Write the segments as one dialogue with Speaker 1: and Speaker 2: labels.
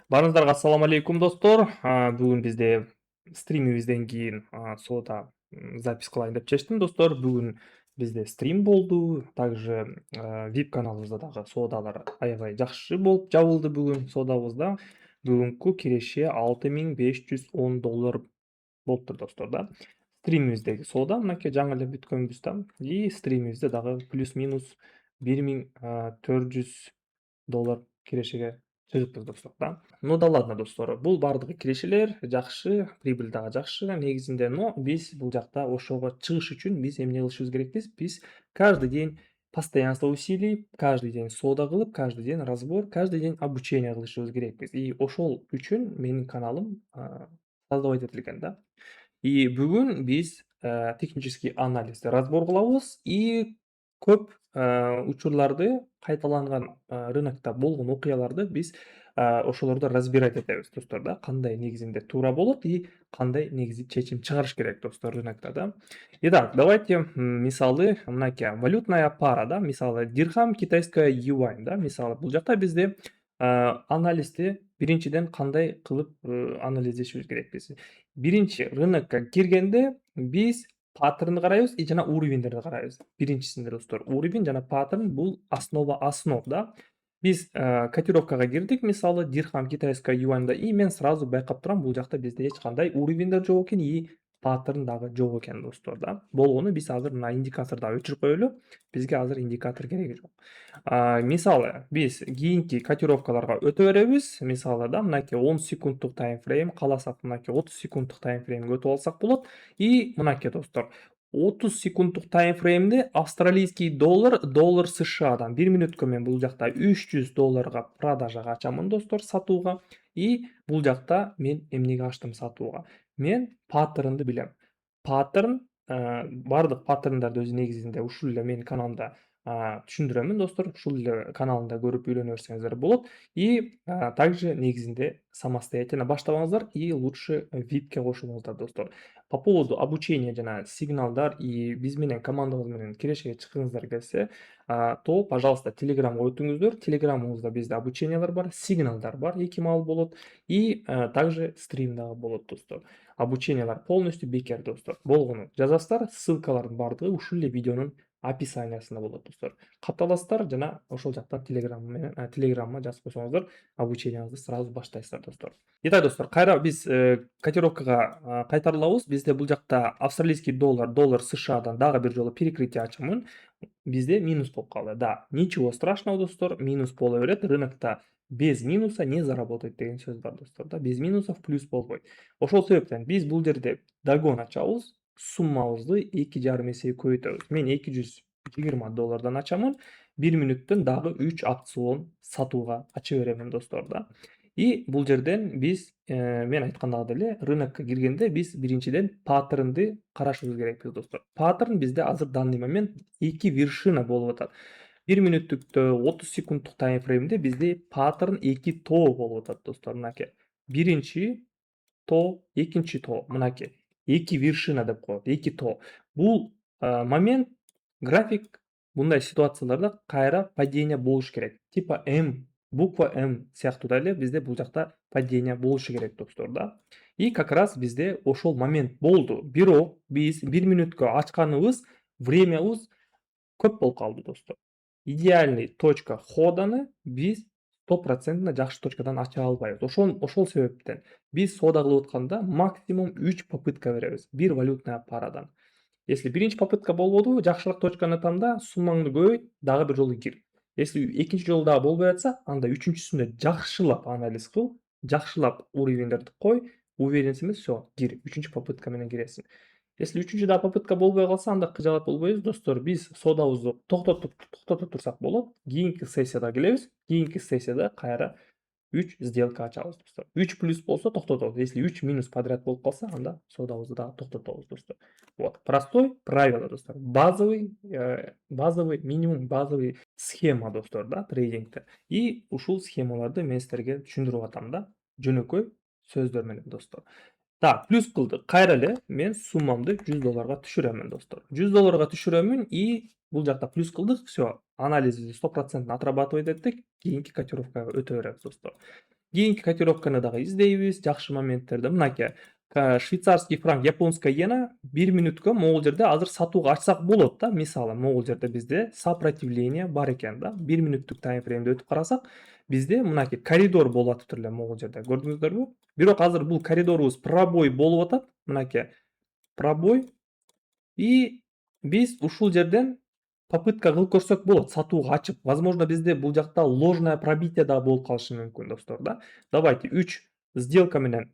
Speaker 1: Барыңыздарга ассаламу алейкум достор. Бүгүн бизде стримибизден кийин соода запись кылайын деп чечтим достор. Бүгүн бизде стрим болду. Также VIP каналыбызда дагы соодалар аябай жакшы болуп жабылды бүгүн соодабызда. Бүгүнкү киреше $6510 болуптур достор да. Стримибиздеги соода мынакей жаңы эле бүткөнбүз да. И стримибизде дагы плюс-минус $1400 кирешеге чыгыппыз достор да. Ну да ладно достор, бул бардыгы кирешелер жакшы, прибыль дагы жакшы негизинде, но биз бул жакта ошого чыгыш үчүн биз эмне кылышыбыз керекпиз? Биз каждый день постоянство усилий, каждый день соода кылып, каждый день разбор, каждый день обучение кылышыбыз керекпиз. И ошол үчүн менин каналым создавать этилген да. И бүгүн биз технический анализди разбор кылабыз и көп учурларды, кайталанган рынокто болгон окуяларды биз ошолорду разбирать этебиз достор да. Кандай негизинде туура болот и кандай негизи чечим чыгарыш керек достор рынокто да. Итак, давайте мисалы мынакей валютная пара да, мисалы дирхам, китайская юань да, мисалы бул жакта бизде анализди биринчиден кандай кылып анализдешибиз керекпиз? Биринчи рынокко киргенде биз паттернди карайбыз и жана уровеньдерди карайбыз. Биринчисинде достор, уровень жана паттерн бул основа основ да. Биз котировкага кирдик, мисалы дирхам, китайская юаньда и мен сразу байкап турам, бул жакта бизде эч кандай уровеньдер жок экен и паттерн дагы жок экен достор да. Болгону биз азыр мына индикаторду дагы өчүрүп коелу. Бизге азыр индикатор кереги жок. Мисалы биз кийинки котировкаларга өтө беребиз. Мисалы да мынакей 10 секунддук таймфрейм, кааласак мынакей 30 секунддук таймфреймге өтүп алсак болот. И мынакей достор, 30 секунддук таймфреймде австралийский доллар, доллар СШАдан 1 мүнөткө мен бул жакта $300 продажага ачамын достор, сатууга. И бул жакта мен эмнеге ачтым сатууга? Мен паттернди билем. Паттерн бардык паттерндарды өзү негизинде ушул эле менин каналымда түшүндүрөмүн достор. Ушул эле каналымда көрүп үйлөнө берсеңиздер болот. И также негизинде самостоятельно баштабаңыздар и лучше VIPке кошулуңуздар достор. По поводу обучения жана сигналдар и биз менен командабыз менен кирешеге чыккыңыздар келсе, то пожалуйста телеграмга өтүңүздөр. Телеграмыбызда бизде обучениялар бар, сигналдар бар, 2 маал болот и также стрим дагы болот достор. Обучениялар полностью бекер достор. Болгону жазасыздар, ссылкалардын бардыгы ушул эле видеонун описаниясында болот достор. Катталасыздар жана ошол жактан телеграмма жазып койсоңуздар, обучениябызды сразу баштайсыздар достор. Итак достор, кайра биз котировкага кайтарылабыз. Бизде бул жакта австралийский доллар, доллар СШАдан дагы бир жолу перекрытие ачамын. Бизде минус болуп калды. Да, ничего страшного достор, минус боло берет. Рынокто без минуса не заработать деген сөз бар достор да. Без минусов плюс болбойт. Ошол себептен биз бул жерде догон ачабыз, суммабызды 2,5 эсеге көбөйтөбүз. Мен $220 ачамын. 1 мүнөттөн дагы 3 опцион сатууга ача беремин достор да. И бул жерден биз мен айткандагы деле рынокко киргенде биз биринчиден паттернди карашыбыз керекпиз достор. Паттерн бизде азыр данный момент 2 вершина болуп атат. 1 мүнөттүктө 30 секунддук таймфреймде бизде паттерн 2 тоо болуп атат достор. Мынакей. Биринчи тоо, экинчи тоо, мынакей. 2 вершина деп коет, 2 тоо. Бул момент график мындай ситуацияларда кайра падение болуш керек. Типа М, буква М сыяктуу да эле бизде бул жакта падение болушу керек достор да. И как раз бизде ошол момент болду. Бирок биз 1 мүнөткө ачканыбыз времябыз көп болуп калды достор. Идеальный точка ходаны биз 100% жакшы точкадан ача албайбыз. Ошол себептен биз соода кылып атканда максимум 3 попытка беребиз. Бир валютная парадан. Если биринчи попытка болбоду, жакшыраак точканы танда, суммаңды көбөйт, дагы бир жолу кир. Если экинчи жолу дагы болбой атса, анда үчүнчүсүндө жакшылап анализ кыл, жакшылап уровеньдерди кой, уверенсиң эмес, всё, кир. Үчүнчү попытка менен киресиң. Если үчүнчү дагы попытка болбой калса, анда кыжалат болбойбуз достор. Биз соодабызды токтото турсак болот. Кийинки сессияда келебиз. Кийинки сессияда кайра 3 сделка ачабыз достор. 3 плюс болсо токтотобуз. Если 3 минус подряд болуп калса, анда соодабызды дагы токтотобуз достор. Вот. Простой правило достор. Базовый минимум базовый схема достор да, трейдингде. И ушул схемаларды мен силерге түшүндүрүп атам да. Жөнөкөй сөздөр менен достор. Так, плюс кылдык. Кайра эле мен суммамды $100 түшүрөмүн достор. $100 түшүрөмүн и бул жакта плюс кылдык, всё. Анализибизди 100% отрабатывать эттик. Кийинки котировкага өтө беребиз достор. Кийинки котировканы дагы издейбиз жакшы моменттерди. Мынакей швейцарский франк, японская иена 1 мүнөткө могул жерде азыр сатууга ачсак болот да. Мисалы могул жерде бизде сопротивление бар экен да. 1 мүнөттүк таймфреймди өтүп карасак, бизде мынакей коридор болуп атыптыр эле могул жерде. Көрдүңүздөрбү? Бирок азыр бул коридорубуз пробой болуп атат. Мынакей пробой. И биз ушул жерден попытка кылып көрсөк болот сатууга ачып. Возможно, бизде бул жакта ложное пробитие дагы болуп калышы мүмкүн, достор да. Давайте 3 сделка менен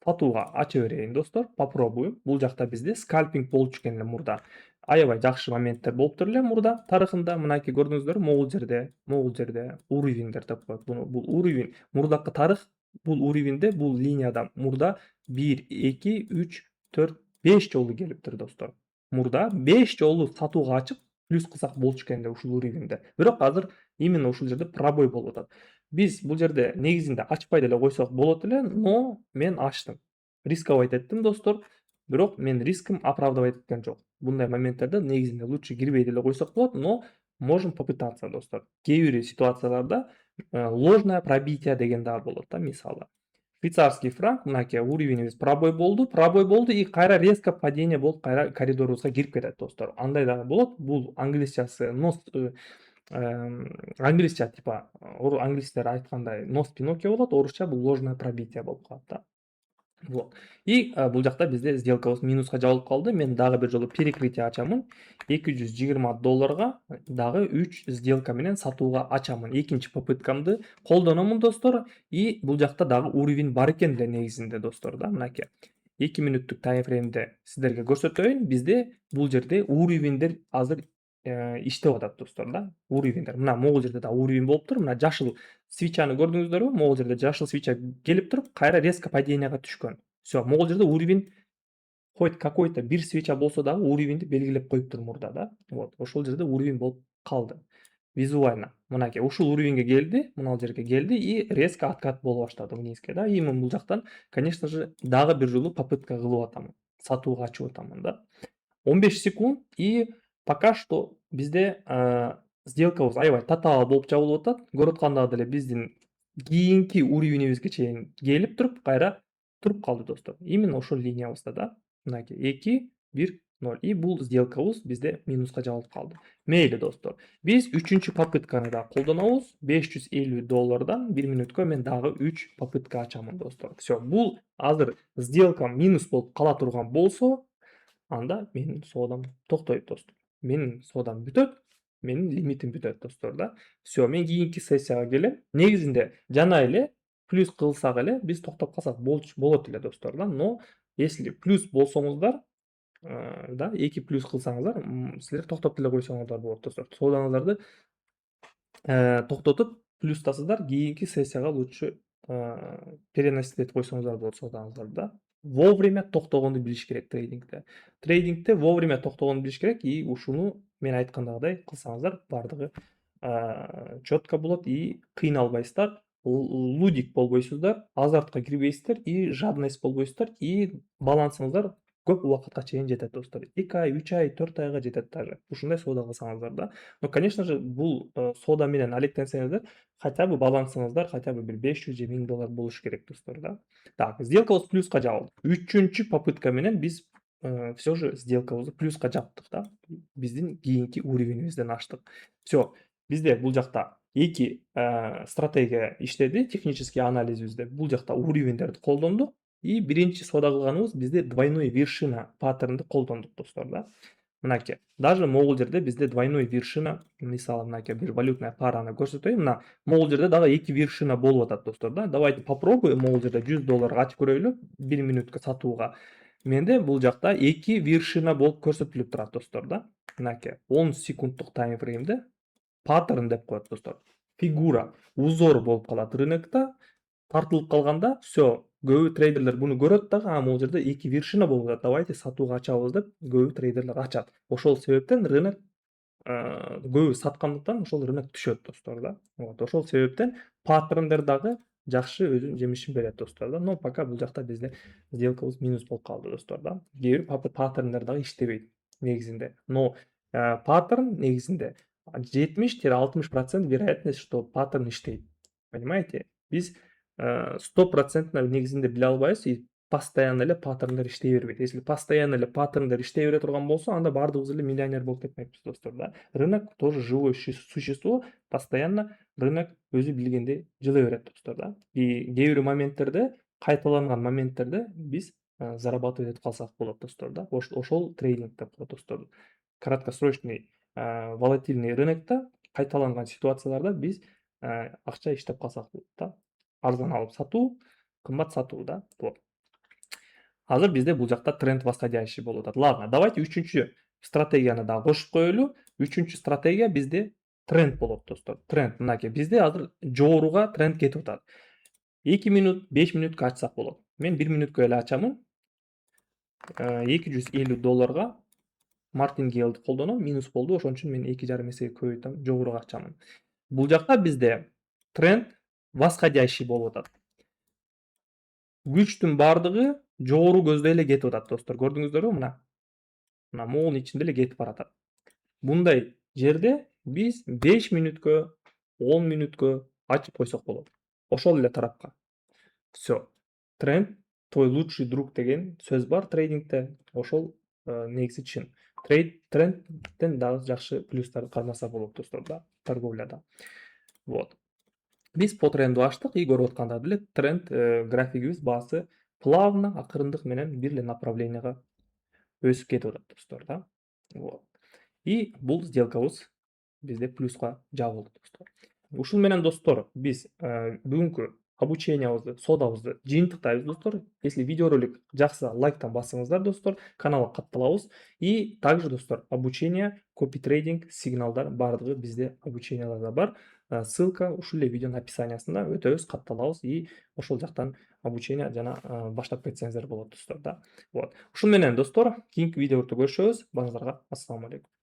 Speaker 1: сатууга ача берейин, достор. Попробуем. Бул жакта бизде скальпинг болчу экен эле мурда. Аябай жакшы моменттер болуптур эле мурда тарыхында. Мынакей көрдүңүздөрбү? Могул жерде уровеньдер деп коет. Бул уровень. Мурдакы тарых бул уровеньде, бул линияда мурда 1, 2, 3, 4, 5 жолу келиптир, достор. Мурда 5 жолу сатууга ачып, плюс кылсак болчу экен эле ушул уровеньде. Бирок азыр именно ушул жерде пробой болуп атат. Биз бул жерде негизинде ачпай деле койсок болот эле, но мен ачтым. Рисковать эттим, достор. Бирок менин риским оправдывать эткен жок. Bunday моменттерде негизинде лучше кирбей деле койсок болот, но можем попытаться, достор. Кээ бир ситуацияларда ложное пробитие деген дагы болот да, мисалы. Швейцарский франк, мынакей уровеньибиз пробой болду и кайра резко падение болуп, кайра коридорубузга кирип кетет, достор. Андай дагы болот. Бул англисчасы англисча типа англистер айткандай нос Пиноккио болот, орусча бул ложное пробитие болуп калат да. Вот. И бул жакта бизде сделкабыз минуска жабылып калды. Мен дагы бир жолу перекрытие ачамын. $220 дагы 3 сделка менен сатууга ачамын. Экинчи попыткамды колдономун, достор. И бул жакта дагы уровень бар экен эле негизинде, достор да. Мынакей 2 мүнөттүк таймфреймди сиздерге көрсөтөйүн. Бизде бул жерде уровеньдер азыр иштеп атат, достор да. Уровеньдер. Мына могул жерде да уровень болуптур. Мына жашыл свечаны көрдүңүздөрбү? Могул жерде жашыл свеча келип туруп, кайра резко паденияга түшкөн. Всё, могул жерде уровень хоть какой-то бир свеча болсо дагы уровеньди белгилеп коюптур мурда да. Вот, ошол жерде уровень болуп калды. Визуально. Мынакей ушул уровеньге келди, мына жерге келди и резко откат боло баштады внизге да. И мен бул жактан, конечно же, дагы бир жолу попытка кылып атамын. Сатууга ачып атамын да. 15 секунд и пока что бизде сделкабыз аябай татаал болуп жабылып атат. Көрүп аткандай деле биздин кийинки уровеньибизге чейин келип туруп, кайра туруп калды, достор. Именно ошол линиябызда да. Мынакей 2, 1, 0. И бул сделкабыз бизде минуска жабылып калды. Мейли, достор. Биз үчүнчү попытканы да колдонобуз. $550 1 мүнөткө мен дагы 3 попытка ачамын, достор. Всё, бул азыр сделкам минус болуп кала турган болсо, анда менин соодам токтойт, достор. Менин соодам бүтөт, менин лимитим бүтөт, достор да. Всё, мен кийинки сессияга келем. Негизинде жана эле плюс кылсак эле биз токтоп калсак болот эле, достор да. Но если плюс болсоңуздар, да, 2 плюс кылсаңыздар, силер токтоп деле койсоңуздар болот, достор. Соодаңыздарды токтотуп плюстасыздар, кийинки сессияга лучше переносить этип койсоңуздар болот соодаңыздарды да. Вовремя токтогонду билиш керек трейдингде. Трейдингде вовремя токтогонду билиш керек и ушуну мен айткандагыдай кылсаңыздар бардыгы четко болот и кыйналбайсыздар, лудик болбойсуздар, азартка кирбейсиздер и жадность болбойсуздар и балансыңыздар көп убакытка чейин жетет, достор. 2 ай, 3 ай, 4 айга жетет даже. Ушундай соода кылсаңыздар да. Но, конечно же, бул соода менен алектенсеңиздер, хотя бы балансыңыздар хотя бы бир 500 же $1000 болушу керек, достор да. Так, сделкабыз плюска жабылды. Үчүнчү попытка менен биз всё же сделкабызды плюска жаптык да. Биздин кийинки уровеньибизден аштык. Всё, бизде бул жакта 2 стратегия иштеди, технический анализибизде. Бул жакта уровеньдерди колдондук и биринчи соода кылганыбыз бизде двойной вершина паттернди колдондук, достор да. Мынакей. Даже могул жерде бизде двойной вершина, мисалы мынакей бир валютная параны көрсөтөйүн. Мына могул жерде дагы 2 вершина болуп атат, достор да. Давайте попробуем могул жерде $100 ачып көрөйлү 1 мүнөткө сатууга. Менде бул жакта 2 вершина болуп көрсөтүлүп турат, достор да. Мынакей 10 секундтук таймфреймде паттерн деп коет, достор. Фигура, узор болуп калат рынокто. Тартылып калганда всё, көбү трейдерлер буну көрөт дагы, могул жерде 2 вершина болуп атат. Давайте сатууга ачабыз деп көбү трейдерлер ачат. Ошол себептен рынок көбү саткандыктан ошол рынок түшөт, достор да. Вот, ошол себептен паттерндер дагы жакшы өзүнүн жемишин берет, достор да. Но пока бул жакта бизде сделкабыз минус болуп калды, достор да. Кээ бир паттерндер дагы иштебейт негизинде. Но паттерн негизинде 70-60% вероятность, что паттерн иштейт. Понимаете? Биз 100% негизинде биле албайбыз и постоянно эле паттерндер иштей бербейт. Если постоянно эле паттерндер иштей бере турган болсо, анда баардыгыбыз эле миллионер болуп кетмекпиз, достор, да. Рынок тоже живое существо, постоянно рынок өзү билгендей жылы берет, достор, да. И кээ бир моменттерде, кайталанган моменттерде биз зарабатывать этип калсак болот, достор, да. Ошол трейдинг деп коет, достор. Краткосрочный волатильный рынокто кайталанган ситуацияларда биз акча иштеп калсак болот да. Арзан алып сатуу, кымбат сатуу, да. Вот. Азыр бизде бул жакта тренд восходящий болуп атат. Ладно, давайте үчүнчү стратегияны дагы кошуп коелу. Үчүнчү стратегия бизде тренд болот, достор. Тренд мынакей. Бизде азыр жогоруга тренд кетип атат. 2 минут, 5 минутка ачсак болот. Мен 1 минутка эле ачамын. $250 мартингейлди колдоном, минус болду. Ошон үчүн мен 2,5 эсеге көбөйтөм, жогоруга ачамын. Бул жакта бизде тренд восходящий болуп атат. Күчтүн бардыгы жогору көздөй эле кетип атат, достор. Көрдүңүздөрбү? Мына могунун ичинде эле кетип баратат. Мындай жерде биз 5 мүнөткө, 10 мүнөткө ачып койсок болот. Ошол эле тарапка. Всё. Тренд твой лучший друг деген сөз бар трейдингте. Ошол негизи чын. Трендтен дагы жакшы плюстарды кармаса болот, достор, да, торговляда. Вот. Биз по тренду ачтык и көрүп аткандарды эле тренд графигибиз баасы плавно, акырындык менен бир эле направленияга өсүп кетип атат, достор, да. Вот. И бул сделкабыз бизде плюска жабылды, достор. Ушул менен, достор, биз бүгүнкү обучениябызды, содабызды жыйынтыктайбыз, достор. Если видеоролик жакса, лайктан басыңыздар, достор. Каналга катталабыз. И также, достор, обучение, копи трейдинг, сигналдар бардыгы бизде обученияларда бар. Ссылка ушул эле видеонун описаниясында, өтөбүз, катталабыз и ошол жактан обучение жана баштап кетсеңиздер болот, достор, да. Вот. Ушун менен, достор, кийинки видеолордо көрүшөбүз. Баарыңыздарга ассаламу алейкум.